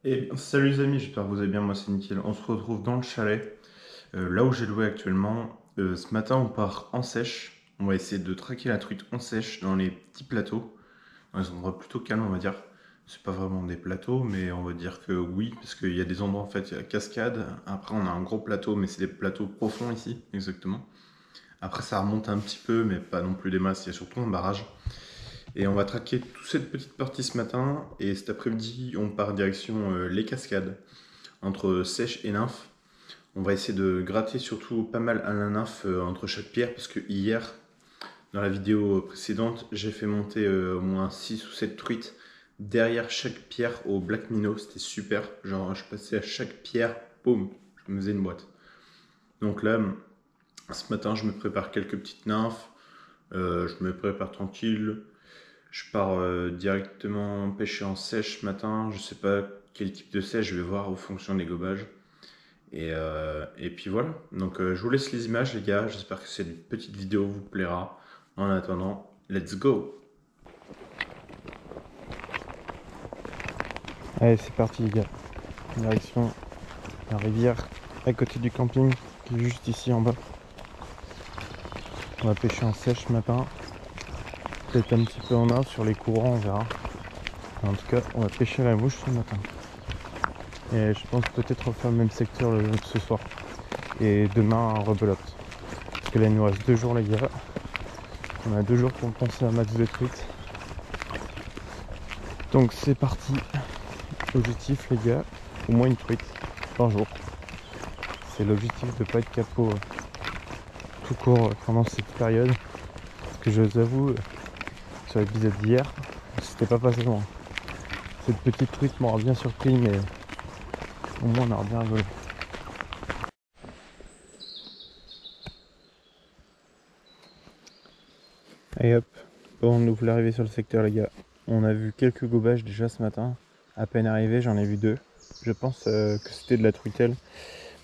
Et salut les amis, j'espère que vous allez bien, moi c'est nickel. On se retrouve dans le chalet, là où j'ai loué actuellement. Ce matin on part en sèche, on va essayer de traquer la truite en sèche dans les petits plateaux, dans les endroits plutôt calmes on va dire. C'est pas vraiment des plateaux, mais on va dire que oui, parce qu'il y a des endroits en fait, il y a cascade. Après on a un gros plateau, mais c'est des plateaux profonds ici, exactement. Après ça remonte un petit peu, mais pas non plus des masses, il y a surtout un barrage. Et on va traquer toute cette petite partie ce matin, et cet après-midi on part direction les cascades entre sèche et nymphe. On va essayer de gratter surtout pas mal à la nymphe entre chaque pierre, parce que hier, dans la vidéo précédente, j'ai fait monter au moins 6 ou 7 truites derrière chaque pierre au Black Minnow. C'était super. Genre, je passais à chaque pierre, boum, je me faisais une boîte. Donc là, ce matin, je me prépare quelques petites nymphes. Je me prépare tranquille. Je pars directement pêcher en sèche ce matin. Je sais pas quel type de sèche, je vais voir en fonction des gobages. Et puis voilà. Donc je vous laisse les images les gars. J'espère que cette petite vidéo vous plaira. En attendant, let's go. Allez, c'est parti les gars. Direction la rivière à côté du camping qui est juste ici en bas. On va pêcher en sèche ce matin. Peut-être un petit peu en nymphe sur les courants, on verra. En tout cas, on va pêcher la mouche ce matin. Et je pense peut-être refaire le même secteur ce soir. Et demain, rebelote. Parce que là, il nous reste 2 jours les gars. On a 2 jours pour penser un max de truites. Donc c'est parti. Objectif les gars, au moins une truite par jour. C'est l'objectif de pas être capot tout court pendant cette période. Parce que je vous avoue, sur l'épisode d'hier, c'était pas passé loin. Cette petite truite m'aura bien surpris, mais au moins on aura bien rigolé. Allez hop, bon, on ouvre l'arrivée sur le secteur les gars. On a vu quelques gobages déjà ce matin. À peine arrivé, j'en ai vu 2. Je pense que c'était de la truitelle,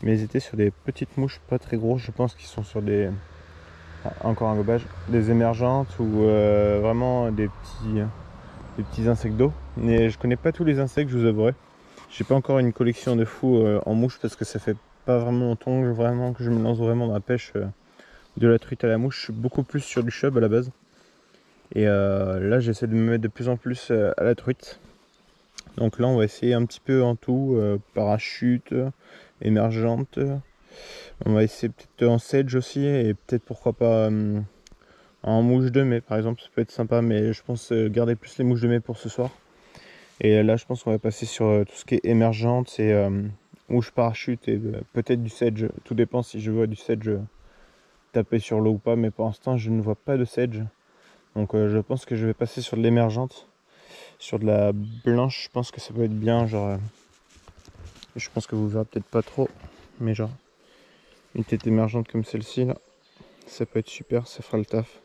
mais ils étaient sur des petites mouches pas très grosses. Je pense qu'ils sont sur des... encore un gobage, des émergentes ou vraiment des petits insectes d'eau. Mais je connais pas tous les insectes, je vous avouerai. J'ai pas encore une collection de fous en mouche parce que ça fait pas vraiment longtemps que je me lance vraiment dans la pêche de la truite à la mouche. Je suis beaucoup plus sur du chub à la base. Et là j'essaie de me mettre de plus en plus à la truite. Donc là on va essayer un petit peu en tout, parachute, émergente. On va essayer peut-être en sedge aussi et peut-être pourquoi pas en mouche de mai par exemple, ça peut être sympa, mais je pense garder plus les mouches de mai pour ce soir. Et là, je pense qu'on va passer sur tout ce qui est émergente et mouche parachute et peut-être du sedge. Tout dépend si je vois du sedge taper sur l'eau ou pas, mais pour l'instant, je ne vois pas de sedge. Donc, je pense que je vais passer sur de l'émergente. Sur de la blanche, je pense que ça peut être bien. Genre, je pense que vous verrez peut-être pas trop, mais genre, une tête émergente comme celle-ci, là, ça peut être super, ça fera le taf.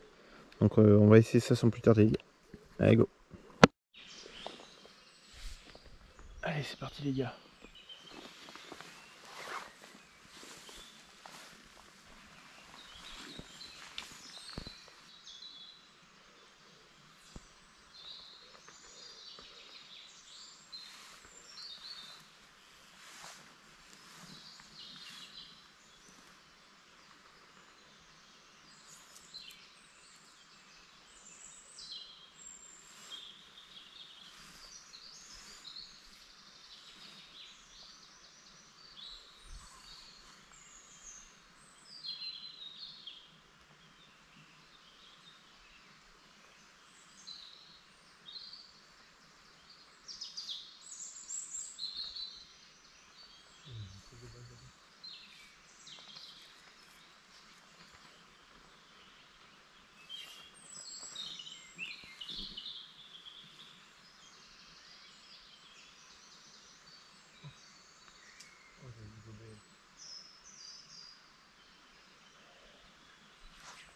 Donc, on va essayer ça sans plus tarder. Allez, go! Allez, c'est parti, les gars!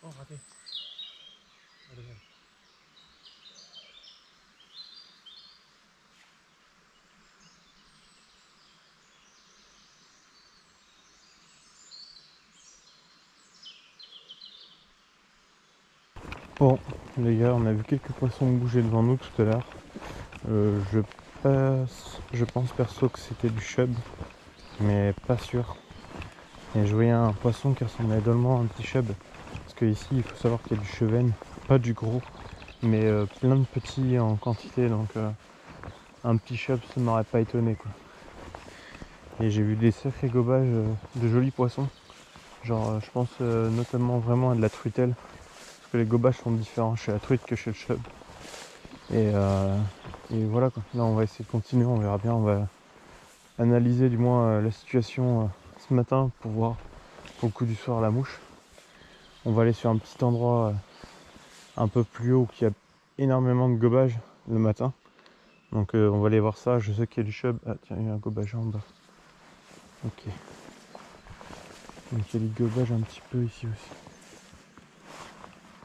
Oh, raté. Bon, les gars, on a vu quelques poissons bouger devant nous tout à l'heure. Je Je pense perso que c'était du chub, mais pas sûr. Et je voyais un poisson qui ressemblait drôlement à un petit chub. Parce que ici il faut savoir qu'il y a du chevenne, pas du gros, mais plein de petits en quantité, donc un petit chub ça ne m'aurait pas étonné quoi. Et j'ai vu des sacrés gobages de jolis poissons. Genre je pense notamment vraiment à de la truitelle. Parce que les gobages sont différents chez la truite que chez le chub. Et voilà quoi. Là on va essayer de continuer, on verra bien. On va analyser du moins la situation ce matin pour voir pour le coup du soir la mouche. On va aller sur un petit endroit un peu plus haut qui a énormément de gobages le matin. Donc on va aller voir ça. Je sais qu'il y a du chub. Ah tiens, il y a un gobage en bas. Ok. Donc il y a du gobage un petit peu ici aussi.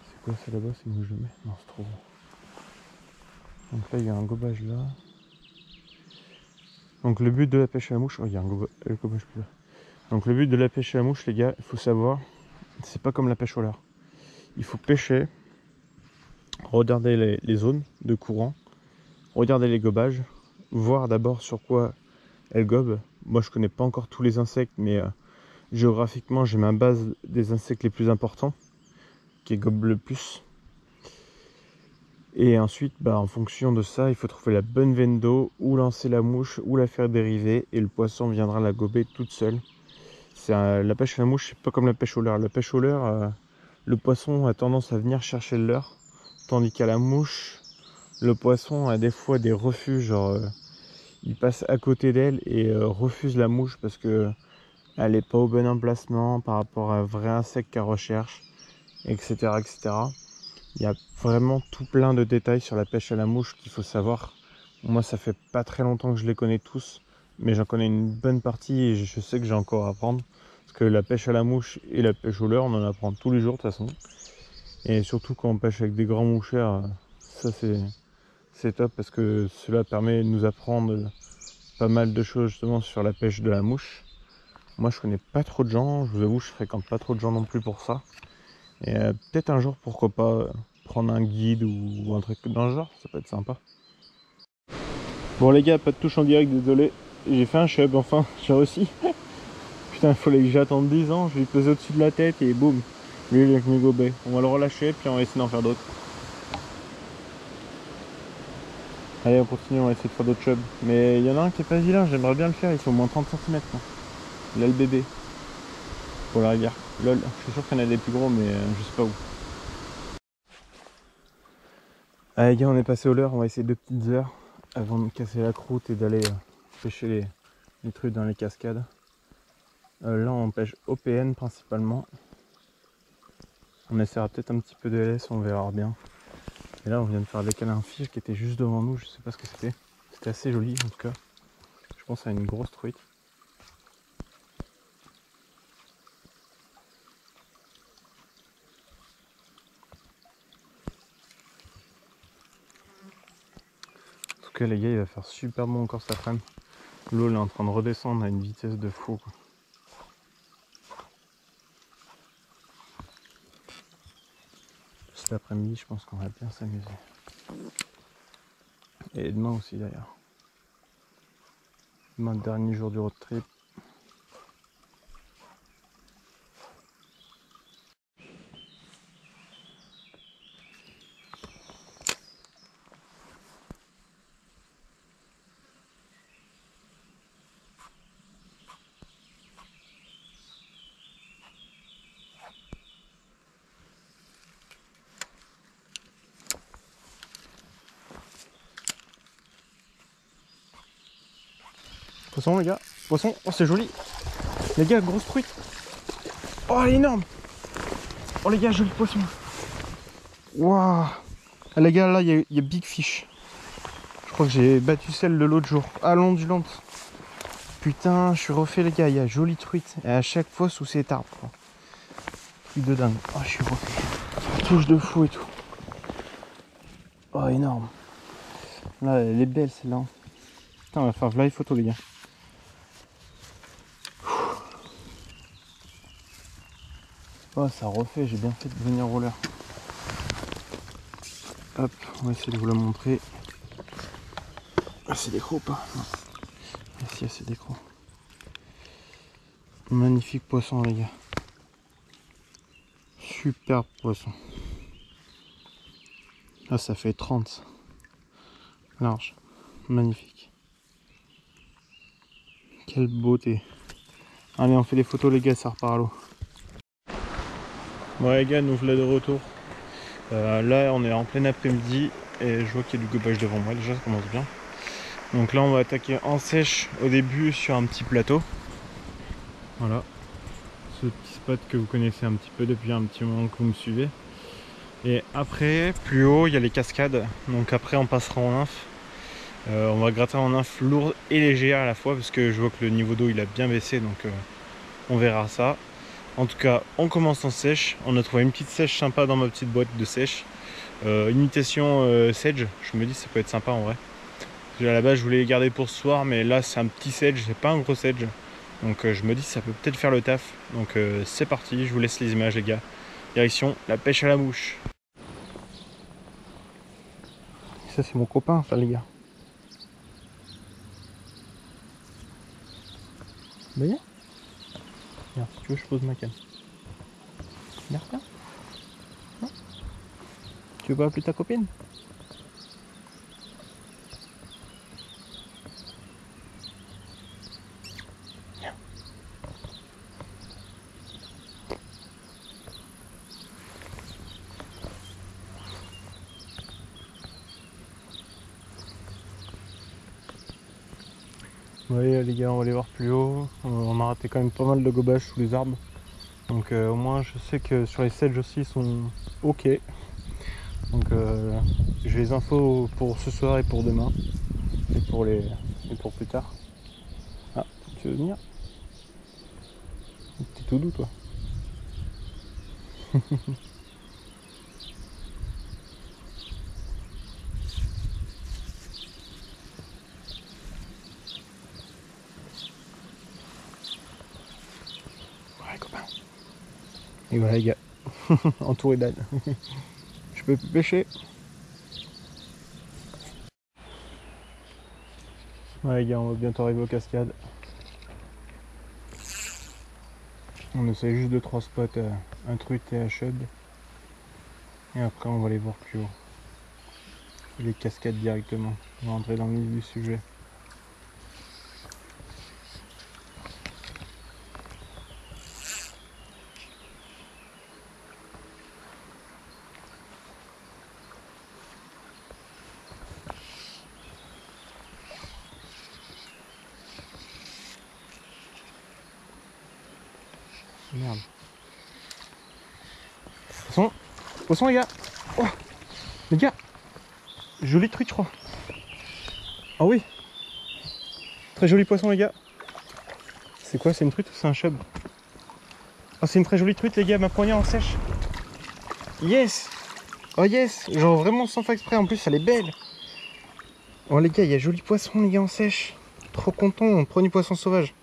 C'est quoi ça là-bas? C'est une mouche de mai? Non, c'est trop bon. Donc là il y a un gobage là. Donc le but de la pêche à la mouche. Oh il y a un gobage plus là. Donc le but de la pêche à la mouche les gars, il faut savoir, c'est pas comme la pêche au leurre. Il faut pêcher, regarder les zones de courant, regarder les gobages, voir d'abord sur quoi elles gobent. Moi je connais pas encore tous les insectes, mais géographiquement j'ai ma base des insectes les plus importants, qui gobent le plus. Et ensuite, en fonction de ça, il faut trouver la bonne veine d'eau, ou lancer la mouche, ou la faire dériver, et le poisson viendra la gober toute seule. La pêche à la mouche, c'est pas comme la pêche au leurre. La pêche au leurre, le poisson a tendance à venir chercher le leurre, tandis qu'à la mouche, le poisson a des fois des refus, genre il passe à côté d'elle et refuse la mouche parce que elle n'est pas au bon emplacement par rapport à un vrai insecte qu'elle recherche, etc., etc. Il y a vraiment tout plein de détails sur la pêche à la mouche qu'il faut savoir. Moi, ça fait pas très longtemps que je les connais tous, mais j'en connais une bonne partie et je sais que j'ai encore à apprendre. Parce que la pêche à la mouche et la pêche au leurre, on en apprend tous les jours de toute façon. Et surtout quand on pêche avec des grands mouchères, ça c'est top parce que cela permet de nous apprendre pas mal de choses justement sur la pêche de la mouche. Moi je connais pas trop de gens, je vous avoue je fréquente pas trop de gens non plus pour ça. Et peut-être un jour pourquoi pas prendre un guide ou un truc dans le genre, ça peut être sympa. Bon les gars, pas de touche en direct, désolé. J'ai fait un chub enfin, j'ai réussi. Putain, il fallait que j'attende 10 ans, je lui pesais au-dessus de la tête et boum. Lui il est venu gober. On va le relâcher puis on va essayer d'en faire d'autres. Allez on continue, on va essayer de faire d'autres chubs. Mais il y en a un qui est pas vilain, j'aimerais bien le faire, il fait au moins 30 cm. Il a le bébé. Pour la rivière. Lol, je suis sûr qu'il y en a des plus gros mais je sais pas où. Allez les gars, on est passé au leurre, on va essayer 2 petites heures avant de casser la croûte et d'aller pêcher les trucs dans les cascades. Là on pêche OPN principalement. On essaiera peut-être un petit peu de LS, on verra bien. Et là on vient de faire décaler un fiche qui était juste devant nous, je sais pas ce que c'était. C'était assez joli en tout cas. Je pense à une grosse truite. En tout cas les gars, il va faire super bon encore cet après-midi. L'eau est en train de redescendre à une vitesse de fou quoi. Cet après-midi je pense qu'on va bien s'amuser. Et demain aussi d'ailleurs. Demain dernier jour du road trip. Poisson les gars, poisson, oh c'est joli. Les gars, grosse truite. Oh elle est énorme. Oh les gars, joli poisson. Waouh. Ah, les gars, là il y a Big Fish. Je crois que j'ai battu celle de l'autre jour. Allongulante. Putain, je suis refait les gars, il y a jolie truite. Et à chaque fois sous cet arbre. Truc de dingue. Oh je suis refait. Touche de fou et tout. Oh énorme. Là elle est belle celle-là. Putain on va faire live photo les gars. Oh ça refait, j'ai bien fait de venir au roller. Hop, on va essayer de vous la montrer. Assez d'écrou ou pas? Non. Merci, assez d'écrou. Magnifique poisson les gars. Super poisson. Là ça fait 30. Large. Magnifique. Quelle beauté. Allez on fait des photos les gars, ça repart à l'eau. Bon les gars, nous voilà de retour. Là on est en plein après-midi et je vois qu'il y a du gobage devant moi, déjà ça commence bien. Donc là on va attaquer en sèche au début sur un petit plateau. Voilà. Ce petit spot que vous connaissez un petit peu depuis un petit moment que vous me suivez. Et après, plus haut, il y a les cascades. Donc après on passera en nymphe. On va gratter en nymphe lourde et légère à la fois parce que je vois que le niveau d'eau il a bien baissé, donc on verra ça. En tout cas, on commence en sèche. On a trouvé une petite sèche sympa dans ma petite boîte de sèche. Imitation sedge, je me dis ça peut être sympa en vrai. À la base je voulais les garder pour ce soir, mais là c'est un petit sedge, c'est pas un gros sedge. Donc je me dis ça peut peut-être faire le taf. Donc c'est parti, je vous laisse les images les gars. Direction la pêche à la mouche. Ça c'est mon copain ça les gars. Vous voyez? Regarde, si tu veux je pose ma canne. Regarde là. Non? Tu veux pas appeler ta copine? Ouais les gars, on va aller voir plus haut. On a raté quand même pas mal de gobages sous les arbres. Donc au moins je sais que sur les sedges aussi ils sont ok. Donc j'ai les infos pour ce soir et pour demain. Et pour plus tard. Ah, tu veux venir? T'es tout doux toi. Ouais copain. Et voilà les gars. Entouré d'ânes. Je peux plus pêcher. Ouais les gars, on va bientôt arriver aux cascades. On essaie juste de 3 spots, un truite et un chud. Et après on va aller voir plus haut. Les cascades directement. On va rentrer dans le vif du sujet. Merde. Poisson, poisson les gars. Oh, les gars, jolie truite je crois. Ah oui, très joli poisson les gars. C'est quoi, c'est une truite ou c'est un chub? Ah c'est une très jolie truite les gars, ma poignée en sèche. Yes. Oh yes, genre vraiment sans faire exprès, en plus elle est belle. Oh les gars, il y a joli poisson les gars en sèche. Trop content, premier poisson sauvage.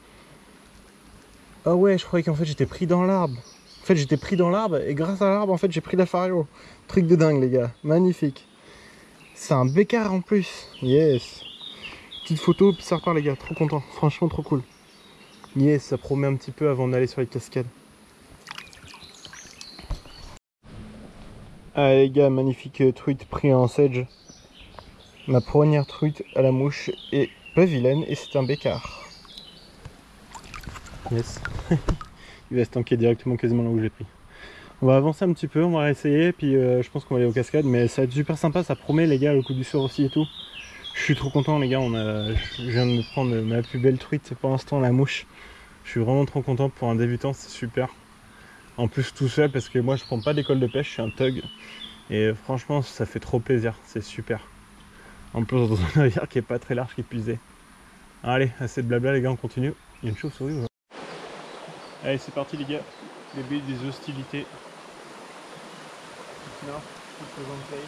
Ah ouais, je croyais qu'en fait j'étais pris dans l'arbre. En fait j'étais pris dans l'arbre et grâce à l'arbre en fait j'ai pris la fario. Truc de dingue les gars, magnifique. C'est un bécard en plus, yes. Petite photo puis ça repart les gars, trop content, franchement trop cool. Yes, ça promet un petit peu avant d'aller sur les cascades. Ah les gars, magnifique truite pris en sedge. Ma première truite à la mouche est pas vilaine et c'est un bécard. Yes. Il va se tanker directement quasiment là où j'ai pris. On va avancer un petit peu, on va essayer, puis je pense qu'on va aller aux cascades, mais ça va être super sympa, ça promet les gars, le coup du soir aussi et tout. Je suis trop content les gars, je viens de me prendre ma plus belle truite pour l'instant, la mouche. Je suis vraiment trop content pour un débutant, c'est super. En plus tout seul parce que moi je prends pas d'école de pêche, je suis un thug. Et franchement ça fait trop plaisir, c'est super. En plus dans un navire qui est pas très large, qui puisait. Allez, assez de blabla les gars, on continue. Il y a une chauve-souris ou... Allez c'est parti les gars, début des hostilités. Non, je présente taille.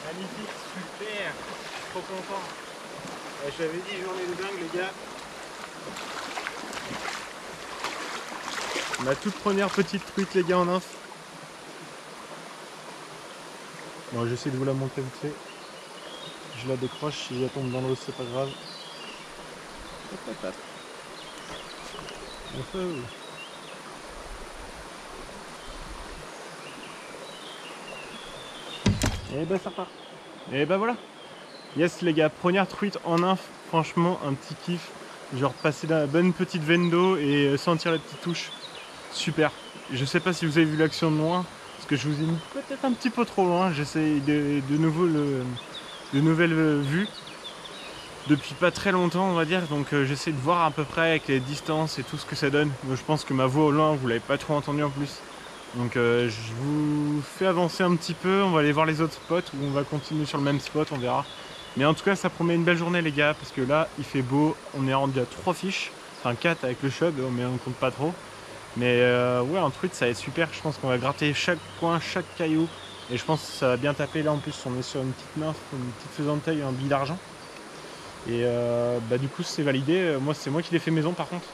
Magnifique, super, trop content. Je l'avais dit, journée de dingue les gars. Ma toute première petite truite les gars en nymphe. Bon, j'essaie de vous la montrer vite fait. Je la décroche, si elle tombe dans l'eau c'est pas grave. Hop, hop, hop. Et ben ça repart. Et ben voilà. Yes les gars, première truite en nymphe, franchement un petit kiff. Genre passer la bonne petite veine d'eau et sentir les petites touches. Super. Je sais pas si vous avez vu l'action de loin, parce que je vous ai mis peut-être un petit peu trop loin. J'essaie de nouvelles vues. Depuis pas très longtemps on va dire, donc j'essaie de voir à peu près avec les distances et tout ce que ça donne. Donc, je pense que ma voix au loin vous l'avez pas trop entendue en plus. Donc je vous fais avancer un petit peu, on va aller voir les autres spots ou on va continuer sur le même spot, on verra. Mais en tout cas ça promet une belle journée les gars, parce que là il fait beau, on est rendu à 3 fiches, enfin 4 avec le chub, mais on compte pas trop. Mais ouais en truite ça va être super, je pense qu'on va gratter chaque coin, chaque caillou. Et je pense que ça va bien taper, là en plus on est sur une petite nymphe, une petite faisantaille, un billet d'argent. Et bah du coup c'est validé, moi c'est moi qui l'ai fait maison par contre.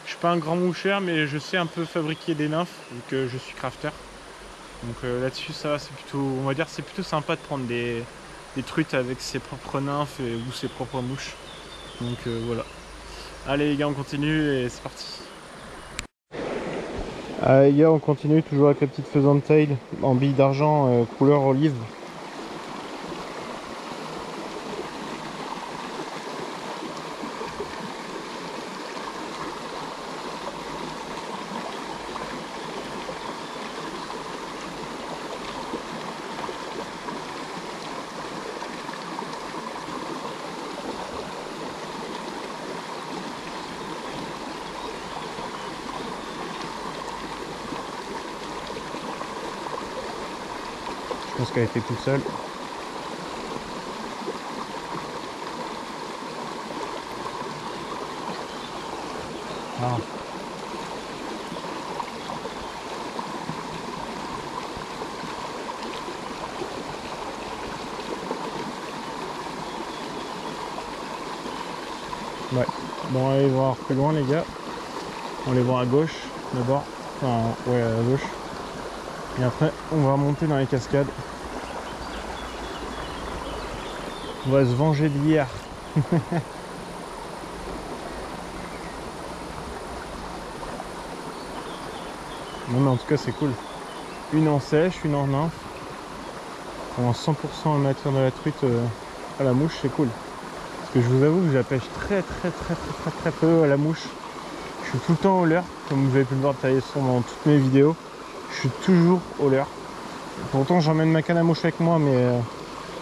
Je suis pas un grand moucheur mais je sais un peu fabriquer des nymphes vu que je suis crafter. Donc là-dessus ça va, c'est plutôt, on va dire c'est plutôt sympa de prendre des truites avec ses propres nymphes ou ses propres mouches. Donc voilà. Allez les gars on continue et c'est parti. Allez les gars on continue toujours avec la petite faisantail en bille d'argent couleur olive. Je pense qu'elle était toute seule. Ah. Ouais. Bon, on va aller voir plus loin les gars. On va aller voir à gauche d'abord. Enfin, ouais, à gauche. Et après, on va monter dans les cascades. On va se venger d'hier. Non mais en tout cas c'est cool. Une en sèche, une en nymphe. En 100% amateur de la truite à la mouche, c'est cool. Parce que je vous avoue que je la pêche très peu à la mouche. Je suis tout le temps au leurre, comme vous avez pu le voir dans toutes mes vidéos. Je suis toujours au leurre. Pourtant j'emmène ma canne à mouche avec moi, mais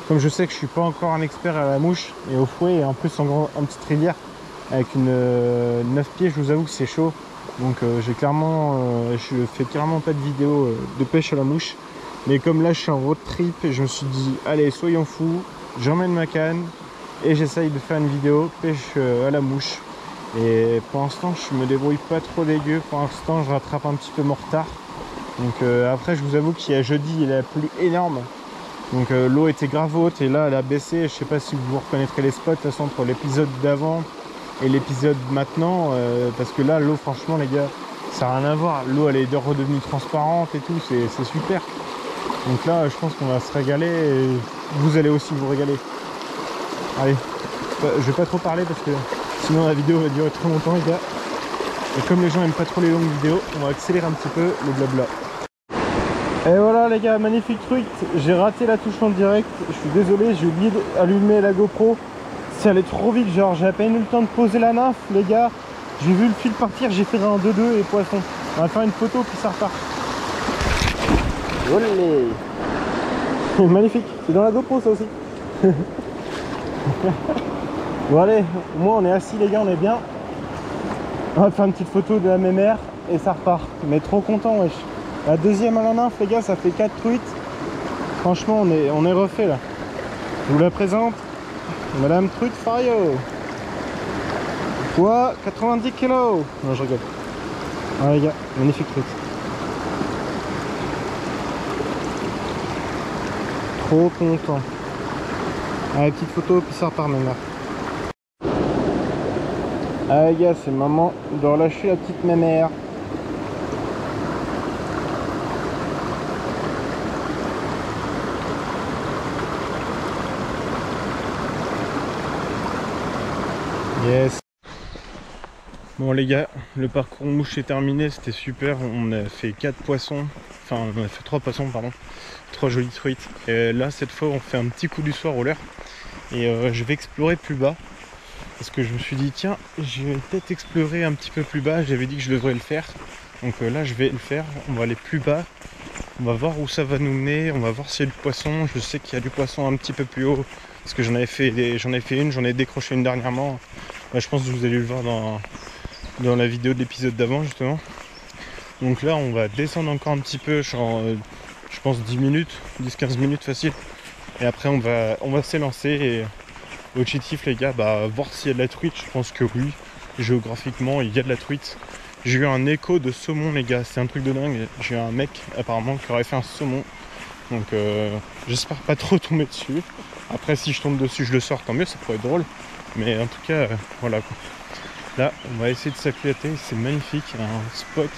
comme je sais que je suis pas encore un expert à la mouche et au fouet, et en plus en petite rivière avec une 9 pieds, je vous avoue que c'est chaud. Donc je fais clairement pas de vidéo de pêche à la mouche. Mais comme là je suis en road trip, et je me suis dit allez soyons fous, j'emmène ma canne et j'essaye de faire une vidéo pêche à la mouche. Et pour l'instant je me débrouille pas trop dégueu, pour l'instant je rattrape un petit peu mon retard. Donc après je vous avoue qu'il y a jeudi il a plu énorme. Donc l'eau était grave haute et là elle a baissé. Je sais pas si vous reconnaîtrez les spots de toute façon entre l'épisode d'avant et l'épisode maintenant, parce que là l'eau franchement les gars ça n'a rien à voir. L'eau elle est redevenue transparente et tout, c'est super. Donc là je pense qu'on va se régaler et vous allez aussi vous régaler. Allez, je vais pas trop parler parce que sinon la vidéo va durer trop longtemps les gars. Et comme les gens aiment pas trop les longues vidéos, on va accélérer un petit peu le blabla. Et voilà les gars, magnifique truite. J'ai raté la touche en direct, je suis désolé, j'ai oublié d'allumer la GoPro. C'est allé trop vite, genre j'ai à peine eu le temps de poser la nymphe les gars. J'ai vu le fil partir, j'ai fait un 2-2 et poisson. On va faire une photo puis ça repart. Olé. Magnifique, c'est dans la GoPro ça aussi. Bon allez, au moins on est assis les gars, on est bien. On va faire une petite photo de la mémère et ça repart. Mais trop content wesh. La deuxième à la nymphe les gars, ça fait 4 truites. Franchement on est refait là. Je vous la présente. Madame Truite Fario. Poids 90 kg. Non je rigole. Ah les gars, magnifique truite. Trop content. Allez, petite photo, puis ça repart maintenant. Allez les gars, c'est le moment de relâcher la petite mémère. Yes. Bon les gars, le parcours mouche est terminé, c'était super. On a fait 4 poissons, enfin on a fait 3 poissons pardon, 3 jolies truites. Et là cette fois on fait un petit coup du soir au leurre. Et je vais explorer plus bas. Parce que je me suis dit tiens, je vais peut-être explorer un petit peu plus bas, j'avais dit que je devrais le faire. Donc là je vais le faire, on va aller plus bas. On va voir où ça va nous mener, on va voir s'il y a du poisson. Je sais qu'il y a du poisson un petit peu plus haut. Parce que j'en avais fait une, j'en ai décroché une dernièrement. Là, je pense que vous allez le voir dans la vidéo de l'épisode d'avant justement. Donc là on va descendre encore un petit peu, genre, je pense 10 minutes, 10-15 minutes facile. Et après on va s'élancer et objectif les gars, voir s'il y a de la truite. Je pense que oui, géographiquement il y a de la truite. J'ai eu un écho de saumon les gars, c'est un truc de dingue. J'ai eu un mec apparemment qui aurait fait un saumon. Donc j'espère pas trop tomber dessus. Après si je tombe dessus je le sors, tant mieux, ça pourrait être drôle. Mais en tout cas voilà quoi. Là on va essayer de s'acclimater, c'est magnifique, un spot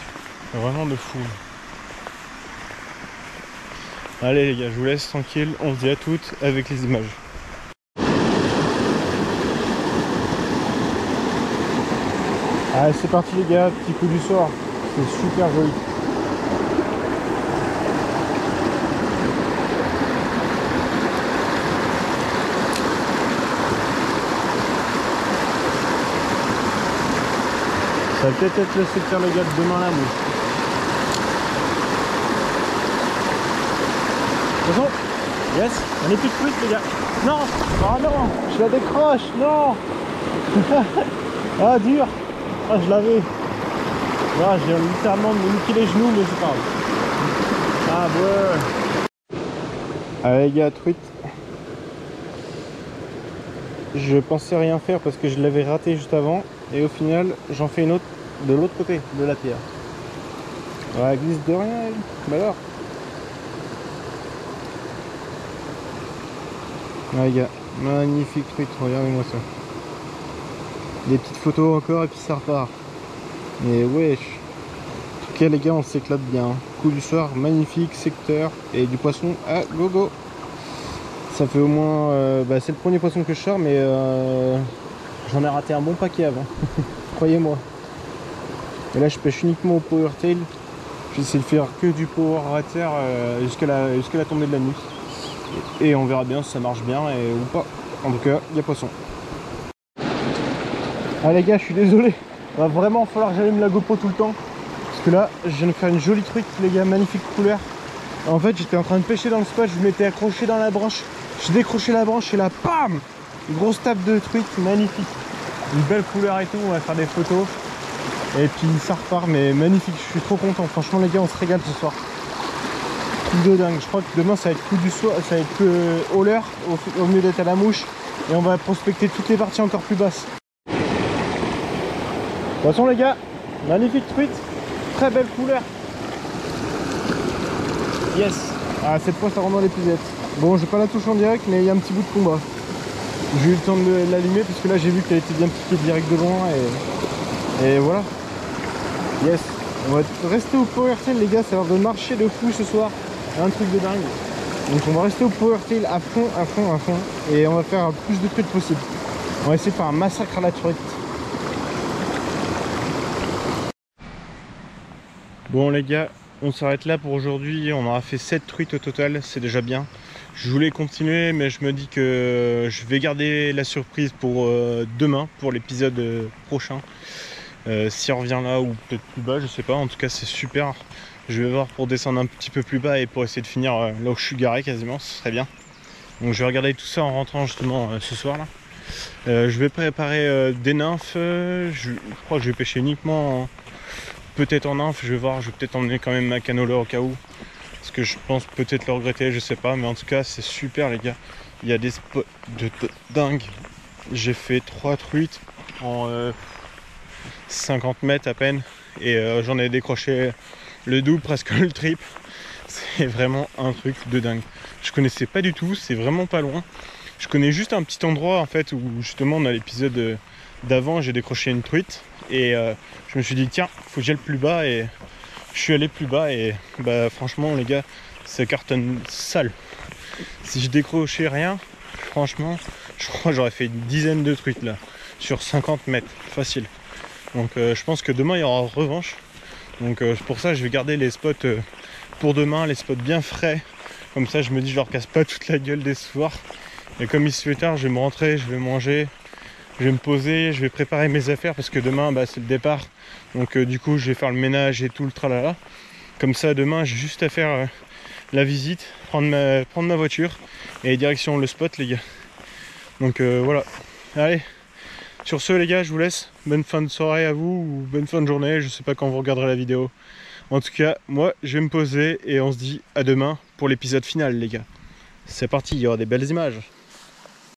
vraiment de fou. Allez les gars, je vous laisse tranquille, on se dit à toutes avec les images. Allez c'est parti les gars, petit coup du soir, c'est super joli. Ça va peut-être être le secteur les gars de demain là, mais... Attention. Yes, on est plus de truite les gars. Non. Oh non, je la décroche, non. Ah dur. Ah je l'avais. Ah, j'ai littéralement niqué les genoux, mais c'est pas grave. Ah ouais. Allez les gars, truite. Je pensais rien faire parce que je l'avais raté juste avant. Et au final, j'en fais une autre de l'autre côté de la pierre. Ouais, elle glisse de rien, elle. Bah alors. Ouais, les gars, magnifique truc, regardez-moi ça. Des petites photos encore et puis ça repart. Mais wesh. En tout cas, les gars, on s'éclate bien. Coup du soir, magnifique secteur et du poisson à gogo. Ça fait au moins. C'est le premier poisson que je sors, mais j'en ai raté un bon paquet avant. Croyez-moi. Et là je pêche uniquement au power tail. J'essaie de faire que du power water jusqu'à la tombée de la nuit. Et on verra bien si ça marche bien ou pas. En tout cas, il y a poisson. Ah les gars, je suis désolé. Il va vraiment falloir que j'allume la GoPro tout le temps. Parce que là, je viens de faire une jolie truite les gars, magnifique couleur. En fait, j'étais en train de pêcher dans le spot, je m'étais accroché dans la branche. J'ai décroché la branche et là, bam! Une grosse tape de truite, magnifique. Une belle couleur et tout, on va faire des photos. Et puis ça repart, mais magnifique, je suis trop content. Franchement les gars, on se régale ce soir. Truc de dingue, je crois que demain ça va être coup du soir, ça va être au leurre, au mieux d'être à la mouche. Et on va prospecter toutes les parties encore plus basses. De toute façon les gars, magnifique truite, très belle couleur. Yes. Ah cette fois ça rentre dans l'épuisette. Bon, je vais pas la toucher en direct, mais il y a un petit bout de combat. J'ai eu le temps de l'allumer parce que là j'ai vu qu'elle était bien piquée direct de loin et voilà. Yes. On va rester au power tail les gars, ça va de marcher de fou ce soir. Un truc de dingue. Donc on va rester au power tail à fond, à fond, à fond. Et on va faire le plus de truites possible. On va essayer de faire un massacre à la truite. Bon les gars, on s'arrête là pour aujourd'hui. On aura fait 7 truites au total, c'est déjà bien. Je voulais continuer mais je me dis que je vais garder la surprise pour demain, pour l'épisode prochain. Si on revient là ou peut-être plus bas, je sais pas. En tout cas c'est super. Je vais voir pour descendre un petit peu plus bas et pour essayer de finir là où je suis garé quasiment, ce serait bien. Donc je vais regarder tout ça en rentrant justement ce soir là. Je vais préparer des nymphes. Je crois que je vais pêcher uniquement peut-être en nymphe. Je vais voir, je vais peut-être emmener quand même ma canola au cas où. Parce que je pense peut-être le regretter, je sais pas. Mais en tout cas c'est super les gars. Il y a des spots de dingue. J'ai fait 3 truites en 50 mètres à peine. Et j'en ai décroché le double, presque le triple. C'est vraiment un truc de dingue. Je connaissais pas du tout, c'est vraiment pas loin. Je connais juste un petit endroit en fait où justement dans l'épisode d'avant j'ai décroché une truite et je me suis dit tiens, faut que j'aille plus bas et je suis allé plus bas et bah franchement les gars, ça cartonne sale. Si je décrochais rien, franchement, je crois que j'aurais fait une dizaine de truites là, sur 50 mètres, facile. Donc je pense que demain il y aura revanche. Donc pour ça je vais garder les spots pour demain, les spots bien frais. Comme ça je me dis je leur casse pas toute la gueule des soirs. Et comme il se fait tard, je vais me rentrer, je vais manger, je vais me poser, je vais préparer mes affaires parce que demain bah, c'est le départ. Donc du coup je vais faire le ménage et tout le tralala. Comme ça demain j'ai juste à faire la visite, prendre ma voiture et direction le spot les gars. Donc voilà. Allez, sur ce les gars, je vous laisse. Bonne fin de soirée à vous ou bonne fin de journée, je sais pas quand vous regarderez la vidéo. En tout cas, moi je vais me poser et on se dit à demain pour l'épisode final les gars. C'est parti, il y aura des belles images.